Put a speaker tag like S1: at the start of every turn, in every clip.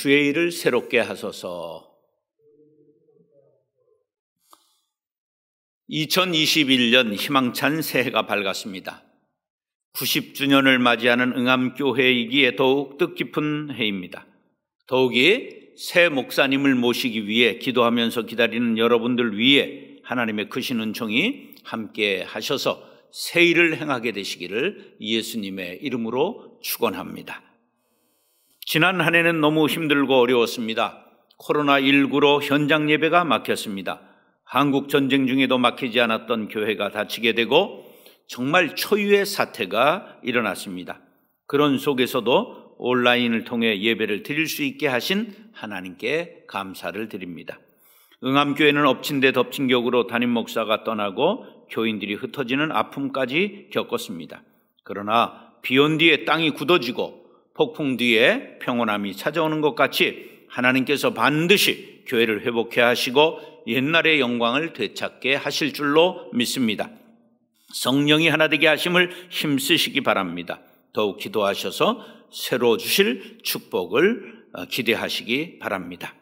S1: 주의 일을 새롭게 하소서. 2021년 희망찬 새해가 밝았습니다. 90주년을 맞이하는 응암교회이기에 더욱 뜻깊은 해입니다. 더욱이 새 목사님을 모시기 위해 기도하면서 기다리는 여러분들 위해 하나님의 크신 은총이 함께 하셔서 새 일을 행하게 되시기를 예수님의 이름으로 축원합니다. 지난 한 해는 너무 힘들고 어려웠습니다. 코로나19로 현장 예배가 막혔습니다. 한국 전쟁 중에도 막히지 않았던 교회가 닫히게 되고 정말 초유의 사태가 일어났습니다. 그런 속에서도 온라인을 통해 예배를 드릴 수 있게 하신 하나님께 감사를 드립니다. 응암교회는 엎친 데 덮친 격으로 담임 목사가 떠나고 교인들이 흩어지는 아픔까지 겪었습니다. 그러나 비온 뒤에 땅이 굳어지고 폭풍 뒤에 평온함이 찾아오는 것 같이 하나님께서 반드시 교회를 회복해 하시고 옛날의 영광을 되찾게 하실 줄로 믿습니다. 성령이 하나 되게 하심을 힘쓰시기 바랍니다. 더욱 기도하셔서 새로 주실 축복을 기대하시기 바랍니다.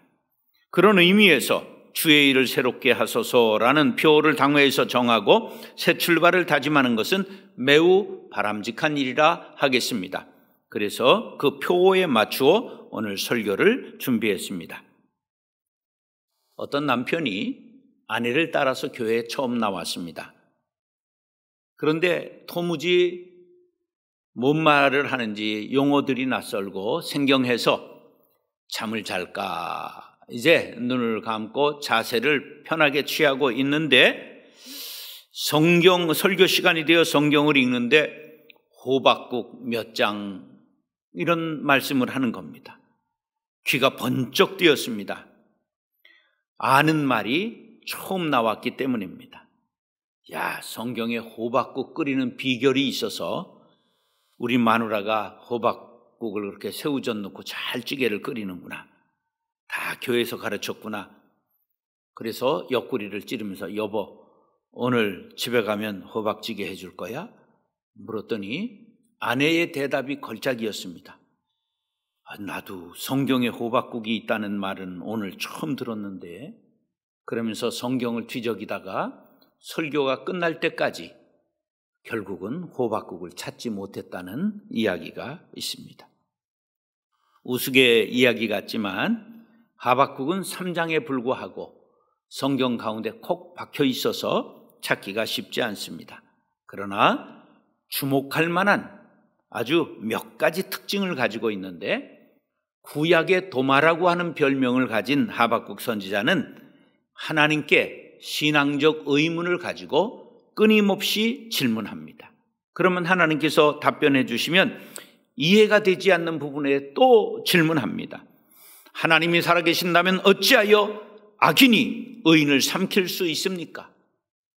S1: 그런 의미에서 주의 일을 새롭게 하소서라는 표를 당회에서 정하고 새 출발을 다짐하는 것은 매우 바람직한 일이라 하겠습니다. 그래서 그 표에 맞추어 오늘 설교를 준비했습니다. 어떤 남편이 아내를 따라서 교회에 처음 나왔습니다. 그런데 도무지 뭔 말을 하는지 용어들이 낯설고 생경해서 잠을 잘까 이제 눈을 감고 자세를 편하게 취하고 있는데 성경 설교 시간이 되어 성경을 읽는데 호박국 몇 장 이런 말씀을 하는 겁니다. 귀가 번쩍 뜨였습니다. 아는 말이 처음 나왔기 때문입니다. 야, 성경에 호박국 끓이는 비결이 있어서 우리 마누라가 호박국을 그렇게 새우젓 넣고 잘 찌개를 끓이는구나. 다 교회에서 가르쳤구나. 그래서 옆구리를 찌르면서 여보, 오늘 집에 가면 호박찌개 해줄 거야? 물었더니 아내의 대답이 걸작이었습니다. 나도 성경에 호박국이 있다는 말은 오늘 처음 들었는데, 그러면서 성경을 뒤적이다가 설교가 끝날 때까지 결국은 호박국을 찾지 못했다는 이야기가 있습니다. 우스개 이야기 같지만 하박국은 3장에 불과하고 성경 가운데 콕 박혀 있어서 찾기가 쉽지 않습니다. 그러나 주목할 만한 아주 몇 가지 특징을 가지고 있는데 구약의 도마라고 하는 별명을 가진 하박국 선지자는 하나님께 신앙적 의문을 가지고 끊임없이 질문합니다. 그러면 하나님께서 답변해 주시면 이해가 되지 않는 부분에 또 질문합니다. 하나님이 살아계신다면 어찌하여 악인이 의인을 삼킬 수 있습니까?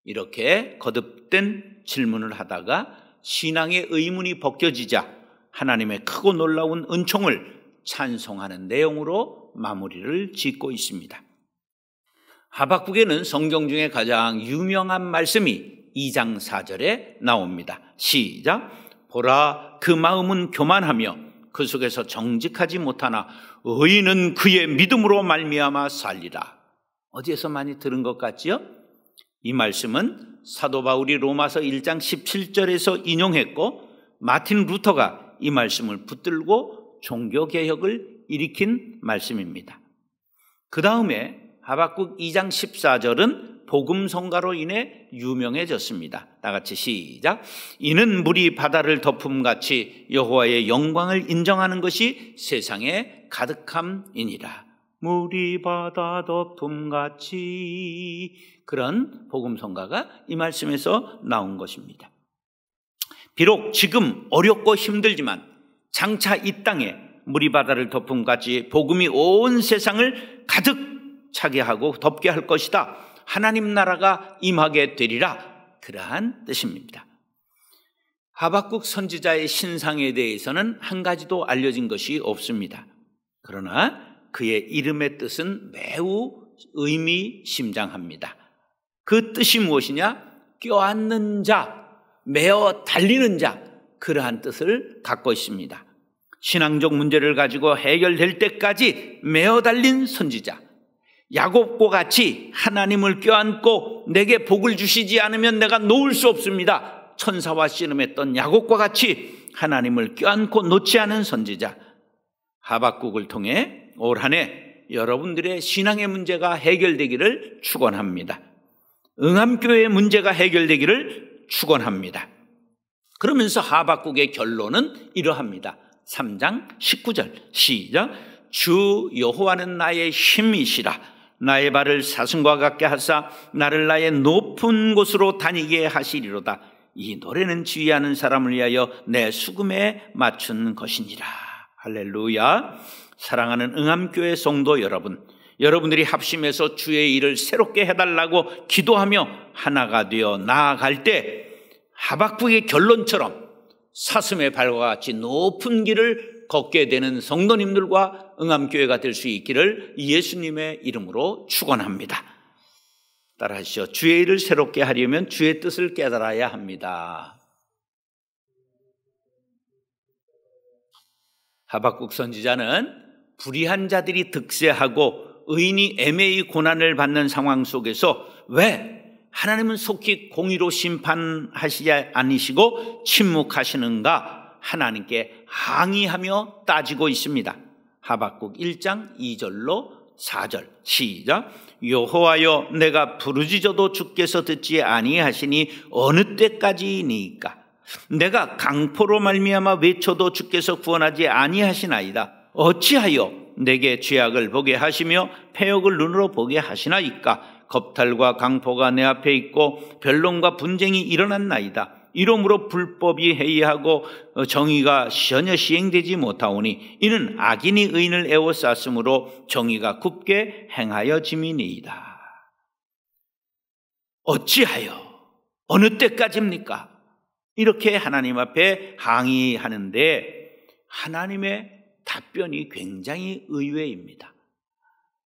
S1: 이렇게 거듭된 질문을 하다가 신앙의 의문이 벗겨지자 하나님의 크고 놀라운 은총을 찬송하는 내용으로 마무리를 짓고 있습니다. 하박국에는 성경 중에 가장 유명한 말씀이 2장 4절에 나옵니다. 시작. 보라, 그 마음은 교만하며 그 속에서 정직하지 못하나 의인은 그의 믿음으로 말미암아 살리라. 어디에서 많이 들은 것 같지요? 이 말씀은 사도 바울이 로마서 1장 17절에서 인용했고 마틴 루터가 이 말씀을 붙들고 종교개혁을 일으킨 말씀입니다. 그 다음에 하박국 2장 14절은 복음성가로 인해 유명해졌습니다. 다 같이 시작. 이는 물이 바다를 덮음같이 여호와의 영광을 인정하는 것이 세상에 가득함이니라. 물이 바다 덮음같이, 그런 복음성가가 이 말씀에서 나온 것입니다. 비록 지금 어렵고 힘들지만 장차 이 땅에 물이 바다를 덮음같이 복음이 온 세상을 가득 차게 하고 덮게 할 것이다. 하나님 나라가 임하게 되리라. 그러한 뜻입니다. 하박국 선지자의 신상에 대해서는 한 가지도 알려진 것이 없습니다. 그러나 그의 이름의 뜻은 매우 의미심장합니다. 그 뜻이 무엇이냐? 껴안는 자, 메어 달리는 자, 그러한 뜻을 갖고 있습니다. 신앙적 문제를 가지고 해결될 때까지 매어 달린 선지자, 야곱과 같이 하나님을 껴안고 내게 복을 주시지 않으면 내가 놓을 수 없습니다, 천사와 씨름했던 야곱과 같이 하나님을 껴안고 놓지 않은 선지자 하박국을 통해 올 한 해 여러분들의 신앙의 문제가 해결되기를 축원합니다. 응암교회의 문제가 해결되기를 축원합니다. 그러면서 하박국의 결론은 이러합니다. 3장 19절 시작. 주 여호와는 나의 힘이시라. 나의 발을 사슴과 같게 하사 나를 나의 높은 곳으로 다니게 하시리로다. 이 노래는 지휘하는 사람을 위하여 내 수금에 맞춘 것이니라. 할렐루야. 사랑하는 응암교회 성도 여러분, 여러분들이 합심해서 주의 일을 새롭게 해달라고 기도하며 하나가 되어 나아갈 때 하박국의 결론처럼 사슴의 발과 같이 높은 길을 걷게 되는 성도님들과 응암교회가 될 수 있기를 예수님의 이름으로 축원합니다. 따라하시죠. 주의 일을 새롭게 하려면 주의 뜻을 깨달아야 합니다. 하박국 선지자는 불의한 자들이 득세하고 의인이 애매히 고난을 받는 상황 속에서 왜 하나님은 속히 공의로 심판하시지 않으시고 침묵하시는가 하나님께 항의하며 따지고 있습니다. 하박국 1장 2절로 4절 시작. 여호와여 내가 부르짖어도 주께서 듣지 아니하시니 어느 때까지니까? 내가 강포로 말미암아 외쳐도 주께서 구원하지 아니하시나이다. 어찌하여 내게 죄악을 보게 하시며 패역을 눈으로 보게 하시나이까? 겁탈과 강포가 내 앞에 있고 변론과 분쟁이 일어났나이다. 이러므로 불법이 해이하고 정의가 전혀 시행되지 못하오니 이는 악인이 의인을 에워쌌으므로 정의가 굽게 행하여짐이니이다. 어찌하여 어느 때까지입니까? 이렇게 하나님 앞에 항의하는데 하나님의 답변이 굉장히 의외입니다.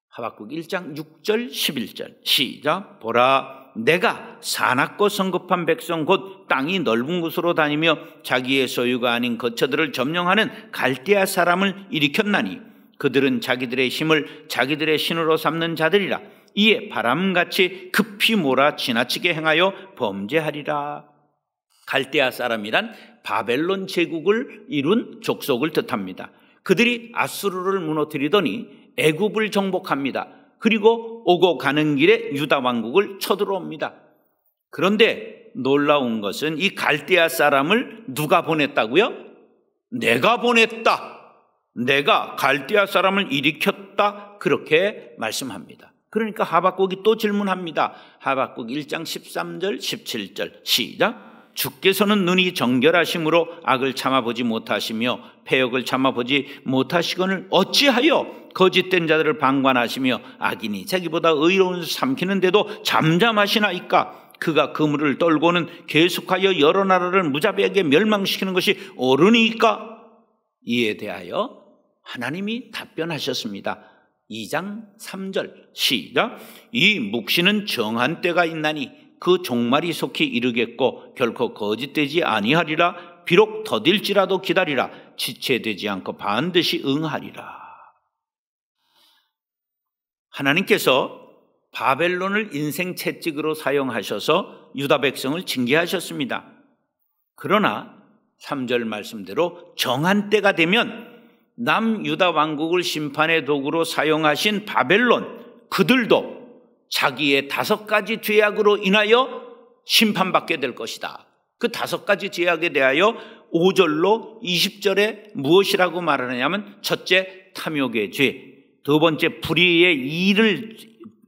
S1: 하박국 1장 6절 11절 시작. 보라 내가 사납고 성급한 백성 곧 땅이 넓은 곳으로 다니며 자기의 소유가 아닌 거처들을 점령하는 갈대아 사람을 일으켰나니 그들은 자기들의 힘을 자기들의 신으로 삼는 자들이라. 이에 바람같이 급히 몰아 지나치게 행하여 범죄하리라. 갈대아 사람이란 바벨론 제국을 이룬 족속을 뜻합니다. 그들이 아수르를 무너뜨리더니 애굽을 정복합니다. 그리고 오고 가는 길에 유다 왕국을 쳐들어옵니다. 그런데 놀라운 것은 이 갈대아 사람을 누가 보냈다고요? 내가 보냈다. 내가 갈대아 사람을 일으켰다. 그렇게 말씀합니다. 그러니까 하박국이 또 질문합니다. 하박국 1장 13절 17절 시작. 주께서는 눈이 정결하심으로 악을 참아보지 못하시며 패역을 참아보지 못하시거늘 어찌하여 거짓된 자들을 방관하시며 악인이 자기보다 의로운 삼키는데도 잠잠하시나이까? 그가 그물을 떨고는 계속하여 여러 나라를 무자비하게 멸망시키는 것이 옳으니까? 이에 대하여 하나님이 답변하셨습니다. 2장 3절 시작. 이 묵시는 정한 때가 있나니 그 종말이 속히 이르겠고 결코 거짓되지 아니하리라. 비록 더딜지라도 기다리라. 지체되지 않고 반드시 응하리라. 하나님께서 바벨론을 인생 채찍으로 사용하셔서 유다 백성을 징계하셨습니다. 그러나 3절 말씀대로 정한 때가 되면 남유다 왕국을 심판의 도구로 사용하신 바벨론 그들도 자기의 5가지 죄악으로 인하여 심판받게 될 것이다. 그 5가지 죄악에 대하여 5절로 20절에 무엇이라고 말하느냐면 첫째 탐욕의 죄, 두 번째 불의의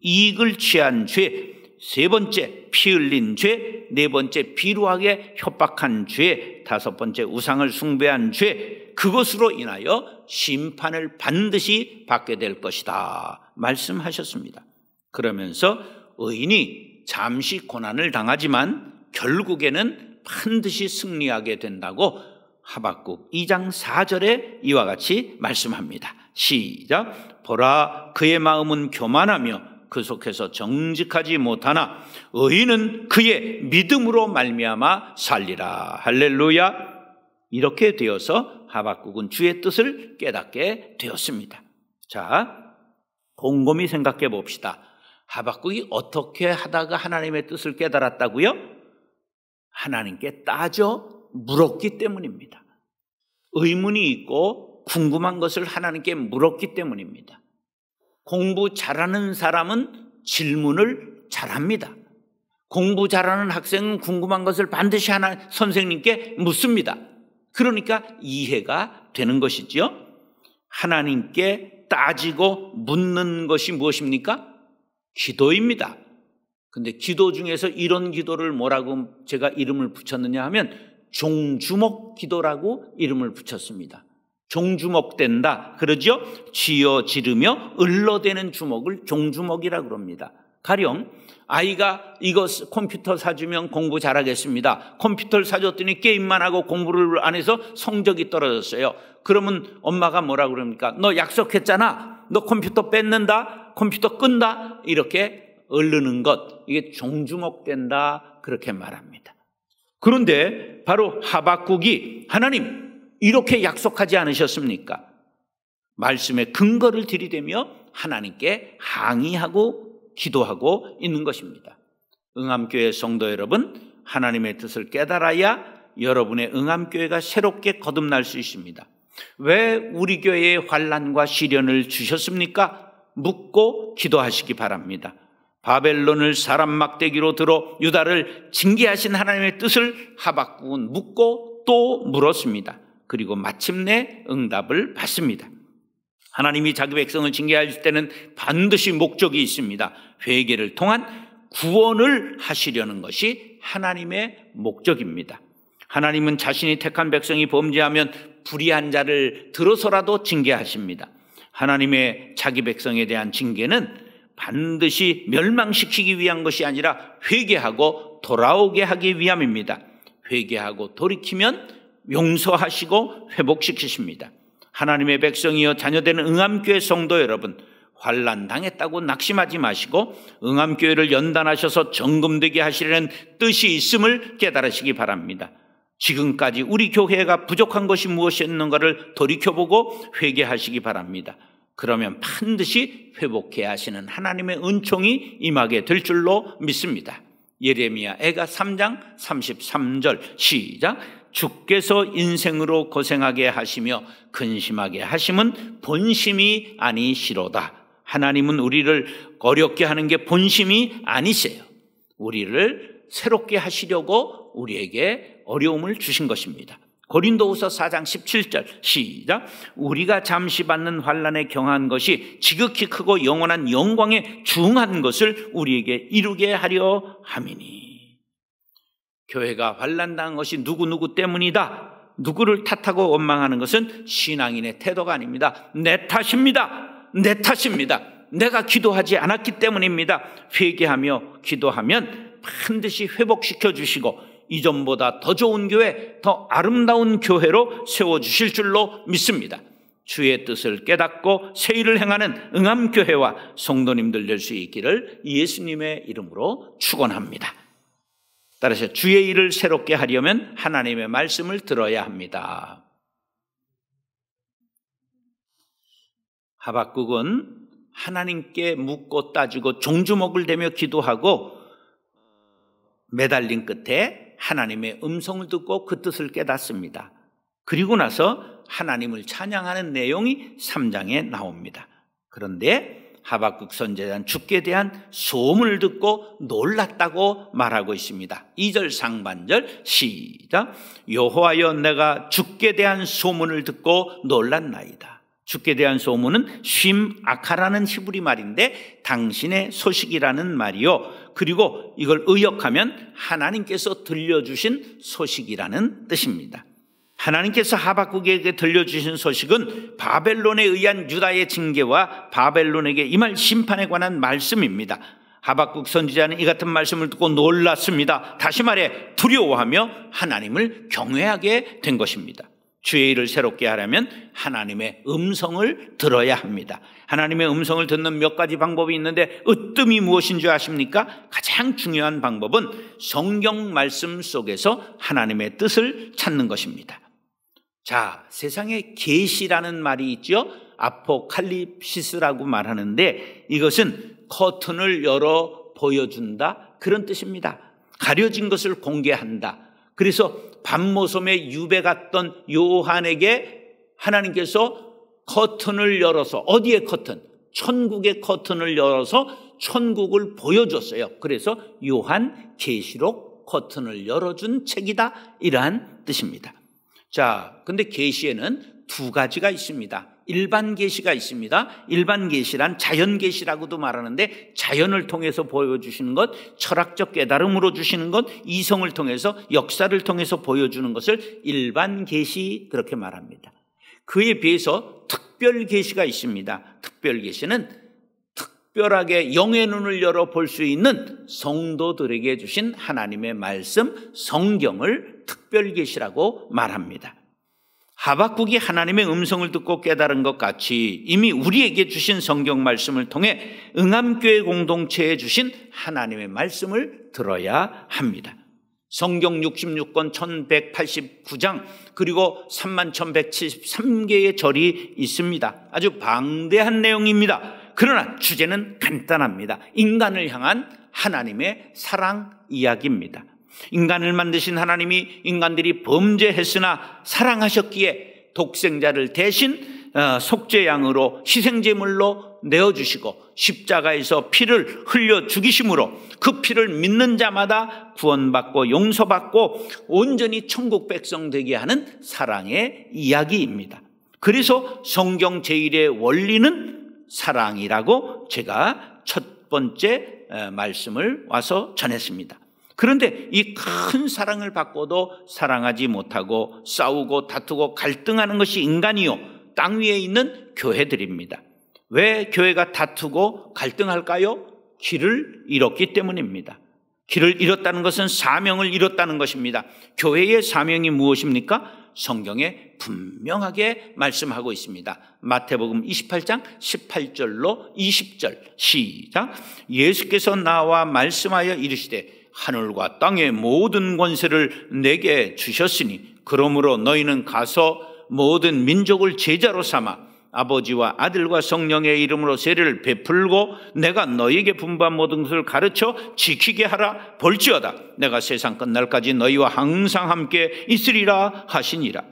S1: 이익을 취한 죄, 세 번째 피 흘린 죄, 네 번째 비루하게 협박한 죄, 다섯 번째 우상을 숭배한 죄, 그것으로 인하여 심판을 반드시 받게 될 것이다 말씀하셨습니다. 그러면서 의인이 잠시 고난을 당하지만 결국에는 반드시 승리하게 된다고 하박국 2장 4절에 이와 같이 말씀합니다. 시작. 보라 그의 마음은 교만하며 그 속에서 정직하지 못하나 의인은 그의 믿음으로 말미암아 살리라. 할렐루야. 이렇게 되어서 하박국은 주의 뜻을 깨닫게 되었습니다. 자, 곰곰이 생각해 봅시다. 하박국이 어떻게 하다가 하나님의 뜻을 깨달았다고요? 하나님께 따져 물었기 때문입니다. 의문이 있고 궁금한 것을 하나님께 물었기 때문입니다. 공부 잘하는 사람은 질문을 잘합니다. 공부 잘하는 학생은 궁금한 것을 반드시 선생님께 묻습니다. 그러니까 이해가 되는 것이지요. 하나님께 따지고 묻는 것이 무엇입니까? 기도입니다. 근데 기도 중에서 이런 기도를 뭐라고 제가 이름을 붙였느냐 하면 종주목 기도라고 이름을 붙였습니다. 종주목된다 그러죠? 쥐어 지르며 을러대는 주먹을 종주목이라고 그럽니다. 가령 아이가 이거 컴퓨터 사주면 공부 잘하겠습니다. 컴퓨터를 사줬더니 게임만 하고 공부를 안 해서 성적이 떨어졌어요. 그러면 엄마가 뭐라고 그럽니까? 너 약속했잖아. 너 컴퓨터 뺏는다. 컴퓨터 끈다. 이렇게 얼르는 것, 이게 종주목된다 그렇게 말합니다. 그런데 바로 하박국이 하나님 이렇게 약속하지 않으셨습니까? 말씀의 근거를 들이대며 하나님께 항의하고 기도하고 있는 것입니다. 응암교회 성도 여러분, 하나님의 뜻을 깨달아야 여러분의 응암교회가 새롭게 거듭날 수 있습니다. 왜 우리 교회에 환난과 시련을 주셨습니까? 묻고 기도하시기 바랍니다. 바벨론을 사람 막대기로 들어 유다를 징계하신 하나님의 뜻을 하박국은 묻고 또 물었습니다. 그리고 마침내 응답을 받습니다. 하나님이 자기 백성을 징계할 때는 반드시 목적이 있습니다. 회개를 통한 구원을 하시려는 것이 하나님의 목적입니다. 하나님은 자신이 택한 백성이 범죄하면 불의한 자를 들어서라도 징계하십니다. 하나님의 자기 백성에 대한 징계는 반드시 멸망시키기 위한 것이 아니라 회개하고 돌아오게 하기 위함입니다. 회개하고 돌이키면 용서하시고 회복시키십니다. 하나님의 백성이여 자녀되는 응암교회 성도 여러분, 환난 당했다고 낙심하지 마시고 응암교회를 연단하셔서 정금되게 하시려는 뜻이 있음을 깨달으시기 바랍니다. 지금까지 우리 교회가 부족한 것이 무엇이었는가를 돌이켜보고 회개하시기 바랍니다. 그러면 반드시 회복해야 하시는 하나님의 은총이 임하게 될 줄로 믿습니다. 예레미야 애가 3장 33절 시작. 주께서 인생으로 고생하게 하시며 근심하게 하심은 본심이 아니시로다. 하나님은 우리를 어렵게 하는 게 본심이 아니세요. 우리를 새롭게 하시려고 우리에게 어려움을 주신 것입니다. 고린도후서 4장 17절 시작. 우리가 잠시 받는 환난에 경한 것이 지극히 크고 영원한 영광에 중한 것을 우리에게 이루게 하려 함이니. 교회가 환난당한 것이 누구누구 때문이다, 누구를 탓하고 원망하는 것은 신앙인의 태도가 아닙니다. 내 탓입니다. 내 탓입니다. 내가 기도하지 않았기 때문입니다. 회개하며 기도하면 반드시 회복시켜 주시고 이전보다 더 좋은 교회, 더 아름다운 교회로 세워주실 줄로 믿습니다. 주의 뜻을 깨닫고 새 일을 행하는 응암교회와 성도님들 될 수 있기를 예수님의 이름으로 축원합니다. 따라서 주의 일을 새롭게 하려면 하나님의 말씀을 들어야 합니다. 하박국은 하나님께 묻고 따지고 종주목을 대며 기도하고 매달린 끝에 하나님의 음성을 듣고 그 뜻을 깨닫습니다. 그리고 나서 하나님을 찬양하는 내용이 3장에 나옵니다. 그런데 하박국 선지자는 주께 대한 소문을 듣고 놀랐다고 말하고 있습니다. 2절 상반절 시작. 여호와여 내가 주께 대한 소문을 듣고 놀랐나이다. 주께 대한 소문은 쉼 아카라는 히브리 말인데 당신의 소식이라는 말이요. 그리고 이걸 의역하면 하나님께서 들려주신 소식이라는 뜻입니다. 하나님께서 하박국에게 들려주신 소식은 바벨론에 의한 유다의 징계와 바벨론에게 임할 심판에 관한 말씀입니다. 하박국 선지자는 이 같은 말씀을 듣고 놀랐습니다. 다시 말해 두려워하며 하나님을 경외하게 된 것입니다. 주의 일을 새롭게 하려면 하나님의 음성을 들어야 합니다. 하나님의 음성을 듣는 몇 가지 방법이 있는데 으뜸이 무엇인 줄 아십니까? 가장 중요한 방법은 성경 말씀 속에서 하나님의 뜻을 찾는 것입니다. 자, 세상에 계시라는 말이 있죠. 아포칼립시스라고 말하는데 이것은 커튼을 열어 보여준다, 그런 뜻입니다. 가려진 것을 공개한다. 그래서 밤모섬에 유배 갔던 요한에게 하나님께서 커튼을 열어서, 어디의 커튼? 천국의 커튼을 열어서 천국을 보여줬어요. 그래서 요한 계시록 커튼을 열어준 책이다, 이러한 뜻입니다. 자, 근데 계시에는 두 가지가 있습니다. 일반 계시가 있습니다. 일반 계시란 자연 계시라고도 말하는데, 자연을 통해서 보여주시는 것, 철학적 깨달음으로 주시는 것, 이성을 통해서, 역사를 통해서 보여주는 것을 일반 계시, 그렇게 말합니다. 그에 비해서 특별 계시가 있습니다. 특별 계시는 특별하게 영의 눈을 열어 볼 수 있는 성도들에게 주신 하나님의 말씀, 성경을 특별 계시라고 말합니다. 하박국이 하나님의 음성을 듣고 깨달은 것 같이 이미 우리에게 주신 성경 말씀을 통해 응암교회 공동체에 주신 하나님의 말씀을 들어야 합니다. 성경 66권 1189장 그리고 31,173개의 절이 있습니다. 아주 방대한 내용입니다. 그러나 주제는 간단합니다. 인간을 향한 하나님의 사랑 이야기입니다. 인간을 만드신 하나님이 인간들이 범죄했으나 사랑하셨기에 독생자를 대신 속죄양으로 희생제물로 내어주시고 십자가에서 피를 흘려 죽이심으로 그 피를 믿는 자마다 구원받고 용서받고 온전히 천국 백성 되게 하는 사랑의 이야기입니다. 그래서 성경 제1의 원리는 사랑이라고 제가 첫 번째 말씀을 와서 전했습니다. 그런데 이 큰 사랑을 받고도 사랑하지 못하고 싸우고 다투고 갈등하는 것이 인간이요, 땅 위에 있는 교회들입니다. 왜 교회가 다투고 갈등할까요? 길을 잃었기 때문입니다. 길을 잃었다는 것은 사명을 잃었다는 것입니다. 교회의 사명이 무엇입니까? 성경에 분명하게 말씀하고 있습니다. 마태복음 28장 18절로 20절 시작. 예수께서 나와 말씀하여 이르시되 하늘과 땅의 모든 권세를 내게 주셨으니 그러므로 너희는 가서 모든 민족을 제자로 삼아 아버지와 아들과 성령의 이름으로 세례를 베풀고 내가 너희에게 분부한 모든 것을 가르쳐 지키게 하라. 볼지어다 내가 세상 끝날까지 너희와 항상 함께 있으리라 하시니라.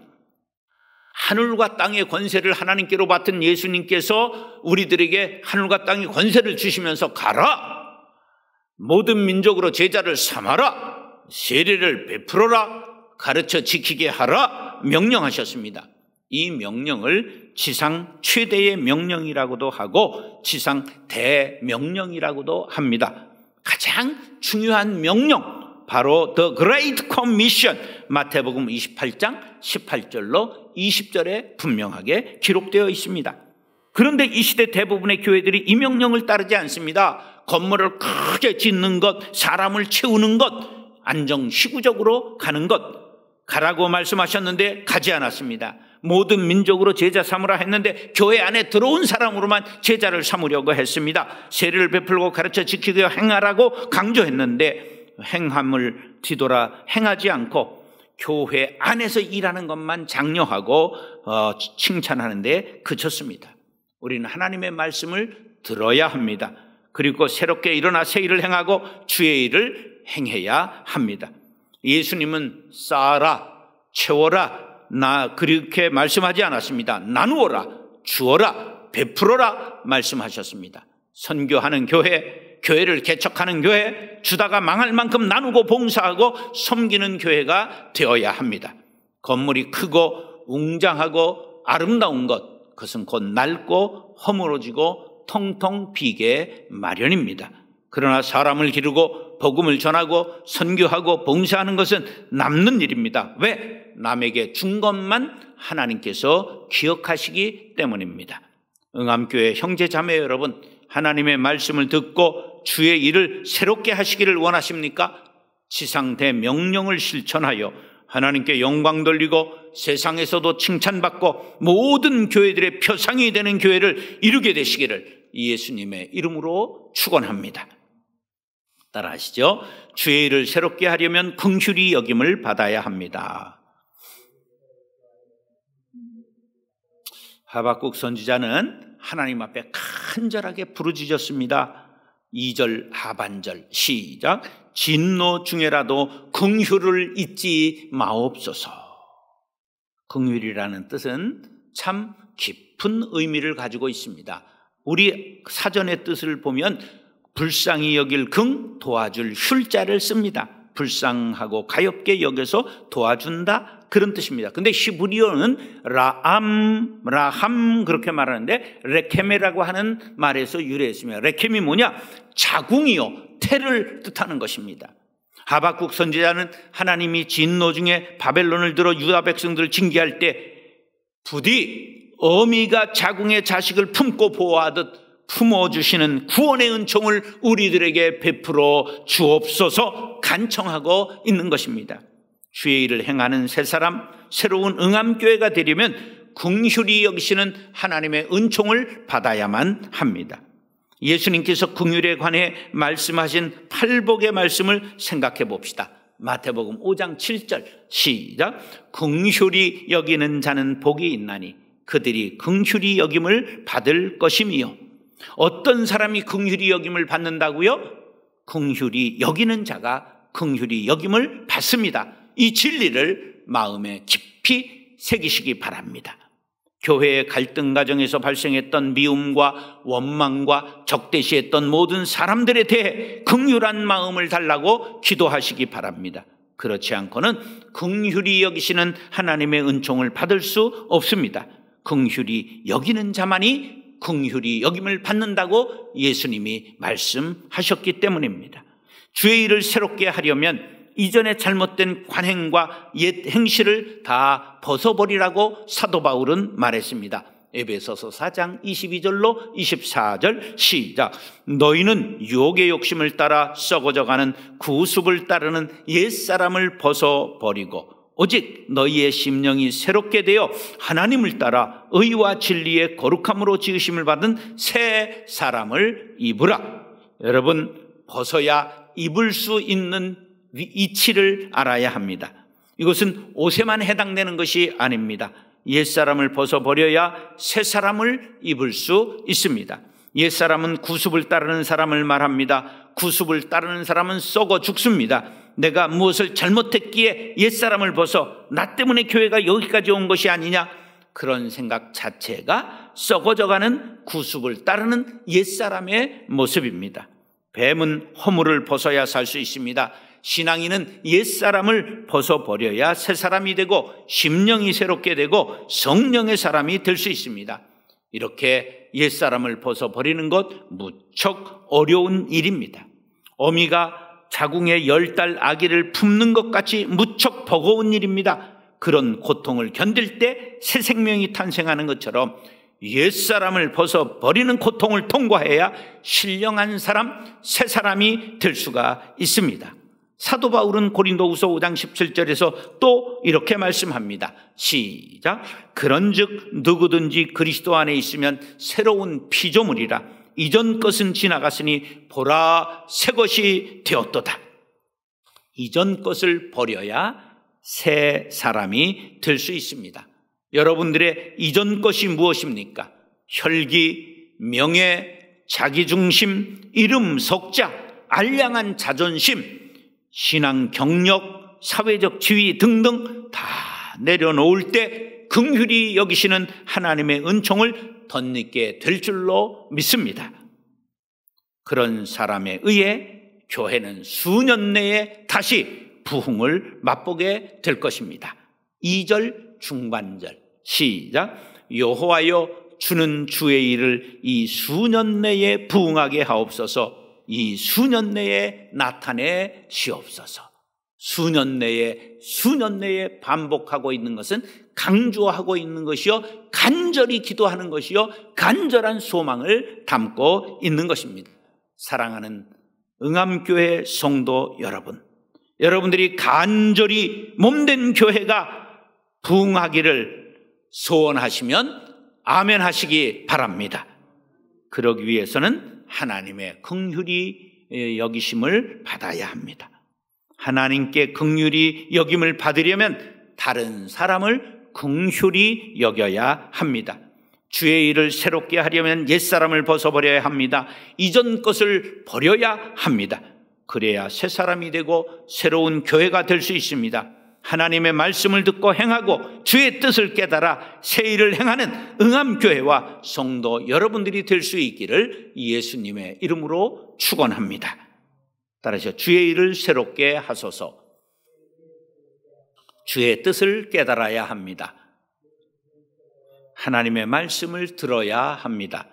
S1: 하늘과 땅의 권세를 하나님께로 받은 예수님께서 우리들에게 하늘과 땅의 권세를 주시면서 가라, 모든 민족으로 제자를 삼아라, 세례를 베풀어라, 가르쳐 지키게 하라 명령하셨습니다. 이 명령을 지상 최대의 명령이라고도 하고 지상 대명령이라고도 합니다. 가장 중요한 명령, 바로 The Great Commission, 마태복음 28장 18절로 20절에 분명하게 기록되어 있습니다. 그런데 이 시대 대부분의 교회들이 이 명령을 따르지 않습니다. 건물을 크게 짓는 것, 사람을 채우는 것, 안정시구적으로 가는 것, 가라고 말씀하셨는데 가지 않았습니다. 모든 민족으로 제자 삼으라 했는데 교회 안에 들어온 사람으로만 제자를 삼으려고 했습니다. 세례를 베풀고 가르쳐 지키고 행하라고 강조했는데 행함을 뒤돌아 행하지 않고 교회 안에서 일하는 것만 장려하고 칭찬하는데 그쳤습니다. 우리는 하나님의 말씀을 들어야 합니다. 그리고 새롭게 일어나 새 일을 행하고 주의 일을 행해야 합니다. 예수님은 쌓아라, 채워라, 나 그렇게 말씀하지 않았습니다. 나누어라, 주어라, 베풀어라 말씀하셨습니다. 선교하는 교회, 교회를 개척하는 교회, 주다가 망할 만큼 나누고 봉사하고 섬기는 교회가 되어야 합니다. 건물이 크고 웅장하고 아름다운 것, 그것은 곧 낡고 허물어지고 통통 비게 마련입니다. 그러나 사람을 기르고 복음을 전하고 선교하고 봉사하는 것은 남는 일입니다. 왜? 남에게 준 것만 하나님께서 기억하시기 때문입니다. 응암교회 형제자매 여러분, 하나님의 말씀을 듣고 주의 일을 새롭게 하시기를 원하십니까? 지상 대명령을 실천하여 하나님께 영광 돌리고 세상에서도 칭찬받고 모든 교회들의 표상이 되는 교회를 이루게 되시기를 예수님의 이름으로 축원합니다. 따라하시죠. 주의 일을 새롭게 하려면 긍휼히 여김을 받아야 합니다. 하박국 선지자는 하나님 앞에 간절하게 부르짖었습니다. 2절 하반절 시작. 진노 중에라도 긍휼을 잊지 마옵소서. 긍휼이라는 뜻은 참 깊은 의미를 가지고 있습니다. 우리 사전의 뜻을 보면 불쌍히 여길 긍, 도와줄 휼자를 씁니다. 불쌍하고 가엾게 여겨서 도와준다, 그런 뜻입니다. 근데 히브리어는 라함 그렇게 말하는데 레케메라고 하는 말에서 유래했습니다. 레켐이 뭐냐? 자궁이요, 태를 뜻하는 것입니다. 하박국 선지자는 하나님이 진노 중에 바벨론을 들어 유다 백성들을 징계할 때 부디 어미가 자궁의 자식을 품고 보호하듯 품어주시는 구원의 은총을 우리들에게 베풀어 주옵소서 간청하고 있는 것입니다. 주의 일을 행하는 새 사람, 새로운 응암교회가 되려면 긍휼히 여기시는 하나님의 은총을 받아야만 합니다. 예수님께서 긍휼에 관해 말씀하신 팔복의 말씀을 생각해 봅시다. 마태복음 5장 7절 시작. 긍휼히 여기는 자는 복이 있나니 그들이 긍휼히 여김을 받을 것임이요. 어떤 사람이 긍휼히 여김을 받는다고요? 긍휼히 여기는 자가 긍휼히 여김을 받습니다. 이 진리를 마음에 깊이 새기시기 바랍니다. 교회의 갈등 과정에서 발생했던 미움과 원망과 적대시했던 모든 사람들에 대해 긍휼한 마음을 달라고 기도하시기 바랍니다. 그렇지 않고는 긍휼히 여기시는 하나님의 은총을 받을 수 없습니다. 긍휼히 여기는 자만이 긍휼히 여김을 받는다고 예수님이 말씀하셨기 때문입니다. 주의 일을 새롭게 하려면 이전에 잘못된 관행과 옛 행실을 다 벗어버리라고 사도 바울은 말했습니다. 에베소서 4장 22절로 24절 시작. 너희는 유혹의 욕심을 따라 썩어져가는 구습을 따르는 옛사람을 벗어버리고 오직 너희의 심령이 새롭게 되어 하나님을 따라 의와 진리의 거룩함으로 지으심을 받은 새 사람을 입으라. 여러분, 벗어야 입을 수 있는 이치를 알아야 합니다. 이것은 옷에만 해당되는 것이 아닙니다. 옛사람을 벗어버려야 새 사람을 입을 수 있습니다. 옛사람은 구습을 따르는 사람을 말합니다. 구습을 따르는 사람은 썩어 죽습니다. 내가 무엇을 잘못했기에 옛사람을 벗어 나 때문에 교회가 여기까지 온 것이 아니냐, 그런 생각 자체가 썩어져가는 구습을 따르는 옛사람의 모습입니다. 뱀은 허물을 벗어야 살 수 있습니다. 신앙인은 옛사람을 벗어버려야 새 사람이 되고 심령이 새롭게 되고 성령의 사람이 될 수 있습니다. 이렇게 옛사람을 벗어버리는 것 무척 어려운 일입니다. 어미가 자궁에 10달 아기를 품는 것 같이 무척 버거운 일입니다. 그런 고통을 견딜 때 새 생명이 탄생하는 것처럼 옛사람을 벗어버리는 고통을 통과해야 신령한 사람, 새 사람이 될 수가 있습니다. 사도 바울은 고린도후서 5장 17절에서 또 이렇게 말씀합니다. 시작. 그런즉 누구든지 그리스도 안에 있으면 새로운 피조물이라. 이전 것은 지나갔으니 보라 새 것이 되었도다. 이전 것을 버려야 새 사람이 될 수 있습니다. 여러분들의 이전 것이 무엇입니까? 혈기, 명예, 자기중심, 이름, 석자, 알량한 자존심, 신앙 경력, 사회적 지위 등등 다 내려놓을 때 긍휼히 여기시는 하나님의 은총을 덧입게 될 줄로 믿습니다. 그런 사람에 의해 교회는 수년 내에 다시 부흥을 맛보게 될 것입니다. 2절 중반절 시작. 여호와여 주는 주의 일을 이 수년 내에 부흥하게 하옵소서. 이 수년 내에 나타내 시옵소서. 수년 내에 반복하고 있는 것은 강조하고 있는 것이요, 간절히 기도하는 것이요, 간절한 소망을 담고 있는 것입니다. 사랑하는 응암교회 성도 여러분, 여러분들이 간절히 몸된 교회가 부흥하기를 소원하시면 아멘 하시기 바랍니다. 그러기 위해서는 하나님의 긍휼히 여기심을 받아야 합니다. 하나님께 긍휼히 여김을 받으려면 다른 사람을 긍휼히 여겨야 합니다. 주의 일을 새롭게 하려면 옛사람을 벗어버려야 합니다. 이전 것을 버려야 합니다. 그래야 새 사람이 되고 새로운 교회가 될 수 있습니다. 하나님의 말씀을 듣고 행하고 주의 뜻을 깨달아 새 일을 행하는 응암교회와 성도 여러분들이 될 수 있기를 예수님의 이름으로 축원합니다. 따라서 주의 일을 새롭게 하소서. 주의 뜻을 깨달아야 합니다. 하나님의 말씀을 들어야 합니다.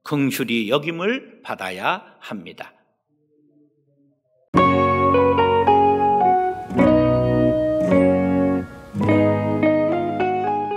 S1: 긍휼히 여김을 받아야 합니다.